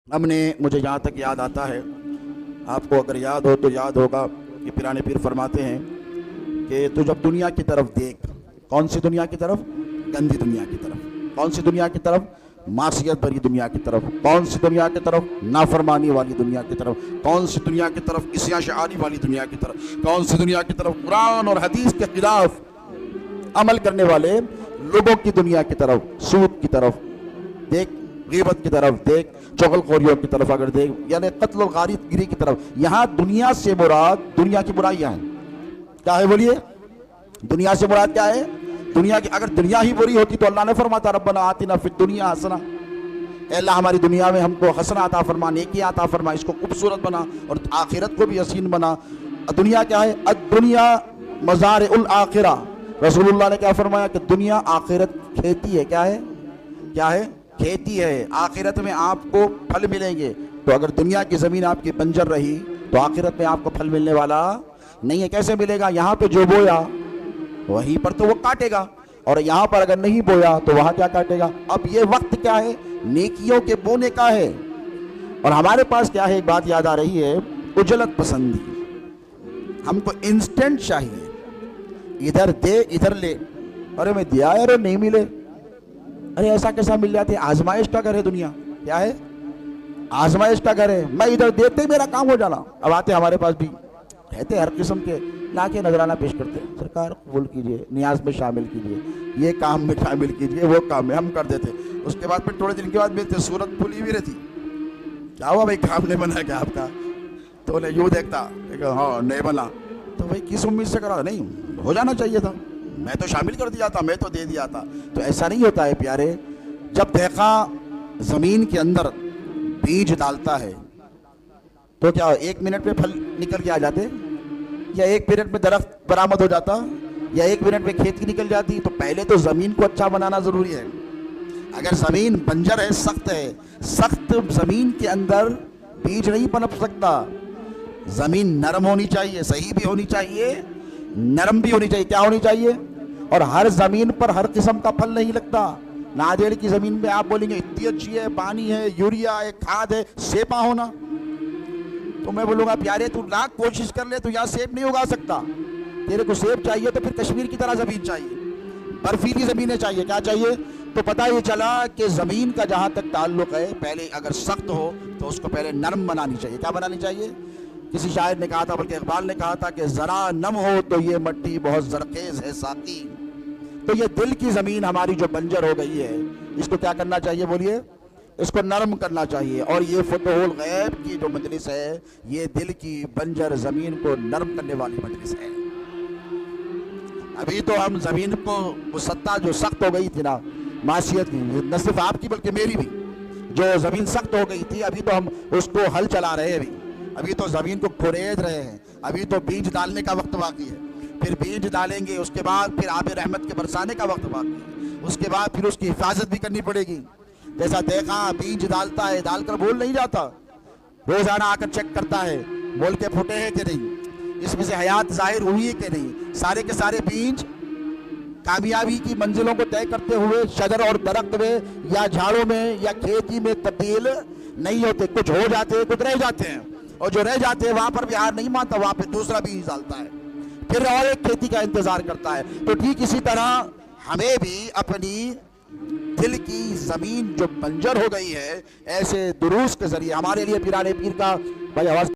ہم نے مجھے جہاں تک یاد آتا ہے، آپ کو اگر یاد ہو تو یاد ہوگا کہ پیرانے پیر فرماتے ہیں کہ تو جب دنیا کی طرف دیکھ، کون سی دنیا کی طرف؟ گندی دنیا کی طرف۔ کون سی دنیا کی طرف؟ معصیت بھری دنیا کی طرف۔ کون سی دنیا کی طرف؟ نافرمانی والی دنیا کی طرف۔ کون سی دنیا کی طرف؟ عصیاں شعاری والی دنیا کی طرف۔ کون سی دنیا کی طرف؟ قرآن اور حدیث کے خلاف عمل کرنے والے لوگوں کی دنیا کی طرف، سود کی طرف دیکھ، غیبت کی طرف دیکھ، چغل خوریوں کی طرف اگر دیکھ، یعنی قتل و غارت گری کی طرف۔ یہاں دنیا سے مراد دنیا کی برائیاں ہیں۔ کیا ہے بولیے؟ دنیا سے مراد کیا ہے؟ دنیا کی، اگر دنیا ہی بری ہوتی تو اللہ نے فرماتا ربنا آتنا فی الدنیا حسنہ، اے اللہ ہماری دنیا میں ہم کو حسنہ عطا فرما، نیکی عطا فرما، اس کو خوبصورت بنا اور آخرت کو بھی حسین بنا۔ دنیا کیا ہے؟ الدنیا مزارع الآخرہ۔ رسول اللہ نے کیا فرمایا کہ دنیا آخرت کھیتی ہے۔ کیا ہے؟ کیا ہے؟ کھیتی ہے۔ آخرت میں آپ کو پھل ملیں گے۔ تو اگر دنیا کی زمین آپ کی بنجر رہی تو آخرت میں آپ کو پھل ملنے والا نہیں ہے۔ کیسے ملے گا؟ یہاں پہ جو بویا وہیں پر تو وہ کاٹے گا، اور یہاں پر اگر نہیں بویا تو وہاں کیا کاٹے گا۔ اب یہ وقت کیا ہے؟ نیکیوں کے بونے کا ہے۔ اور ہمارے پاس کیا ہے؟ ایک بات یاد آ رہی ہے، اجلت پسندی۔ ہم کو انسٹنٹ چاہیے، ادھر دے ادھر لے، ارے میں دیا ہے ارے نہیں ملے، ارے ایسا کیسا مل جاتی ہے۔ آزمائش کا گھر ہے دنیا۔ کیا ہے؟ آزمائش کا گھر ہے۔ میں ادھر دیتے ہی میرا کام ہو جانا۔ اب آتے ہمارے پاس بھی رہتے ہر قسم کے، لا کے نذرانہ پیش کرتے ہیں، سرکار قبول کیجئے، نیاز میں شامل کیجئے، یہ کام میں شامل کیجئے، وہ کام میں ہم کر دیتے۔ اس کے بعد پھر تھوڑے دن کے بعد ملتے، صورت پھلی ہوئی رہتی، کیا ہوا بھائی کام نہیں بنا کیا آپ کا؟ تو انہیں یوں دیکھتا، ہاں نہیں بنا، تو بھائی کس امید سے کرا؟ نہیں ہو جانا چاہیے تھا، میں تو شامل کر دیا تھا، میں تو دے دیا تھا۔ تو ایسا نہیں ہوتا ہے پیارے۔ جب دیکھا زمین کے اندر بیج ڈالتا ہے تو کیا 1 منٹ میں پھل نکل کے آ جاتے، یا 1 منٹ میں درخت برآمد ہو جاتا، یا 1 منٹ میں کھیتی نکل جاتی؟ تو پہلے تو زمین کو اچھا بنانا ضروری ہے۔ اگر زمین بنجر ہے، سخت ہے، سخت زمین کے اندر بیج نہیں پنپ سکتا۔ زمین نرم ہونی چاہیے، صحیح بھی ہونی چاہیے، نرم بھی ہونی چاہیے۔ کیا ہونی چاہیے؟ اور ہر زمین پر ہر قسم کا پھل نہیں لگتا۔ نادیڑ کی زمین پہ آپ بولیں گے اتنی اچھی ہے، پانی ہے، یوریا ہے، کھاد ہے، سیپا ہونا، تو میں بولوں گا پیارے تو لاکھ کوشش کر لے تو یہاں سیب نہیں اگا سکتا۔ تیرے کو سیب چاہیے تو پھر کشمیر کی طرح زمین چاہیے، برفیلی زمینیں چاہیے۔ کیا چاہیے؟ تو پتہ یہ چلا کہ زمین کا جہاں تک تعلق ہے، پہلے اگر سخت ہو تو اس کو پہلے نرم بنانی چاہیے۔ کیا بنانی چاہیے؟ کسی شاعر نے کہا تھا، بلکہ اقبال نے کہا تھا کہ ذرا نم ہو تو یہ مٹی بہت زرخیز ہے ساقی۔ تو یہ دل کی زمین ہماری جو بنجر ہو گئی ہے، اس کو کیا کرنا چاہیے بولیے؟ اس کو نرم کرنا چاہیے۔ اور یہ فتح الغیب کی جو مجلس ہے، یہ دل کی بنجر زمین کو نرم کرنے والی مجلس ہے۔ ابھی تو ہم زمین کو مسطح جو سخت ہو گئی تھی نا، معصیت کی، نہ صرف آپ کی بلکہ میری بھی، جو زمین سخت ہو گئی تھی، ابھی تو ہم اس کو ہل چلا رہے ہیں۔ ابھی تو زمین کو کھرید رہے ہیں، ابھی تو بیج ڈالنے کا وقت باقی ہے۔ پھر بیج ڈالیں گے، اس کے بعد پھر آب رحمت کے برسانے کا وقت باقی ہے، اس کے بعد پھر اس کی حفاظت بھی کرنی پڑے گی۔ جیسا دیکھا بیج ڈالتا ہے، ڈال کر بول نہیں جاتا، روزانہ آ کر چیک کرتا ہے بول کے پھوٹے ہیں کہ نہیں، اس میں سے حیات ظاہر ہوئی ہے کہ نہیں۔ سارے کے سارے بیج کامیابی کی منزلوں کو طے کرتے ہوئے شجر اور درخت میں یا جھاڑوں میں یا کھیتی میں تبدیل نہیں ہوتے، کچھ ہو جاتے ہیں، کچھ رہ جاتے ہیں، اور جو رہ جاتے ہیں وہاں پر بھی ہار نہیں مانتا، وہاں پہ دوسرا بیج ڈالتا ہے، پھر اور ایک کھیتی کا انتظار کرتا ہے۔ تو ٹھیک اسی طرح ہمیں بھی اپنی دل کی زمین جو بنجر ہو گئی ہے، ایسے دروس کے ذریعے ہمارے لیے پیرانے پیر کا بھائی آواز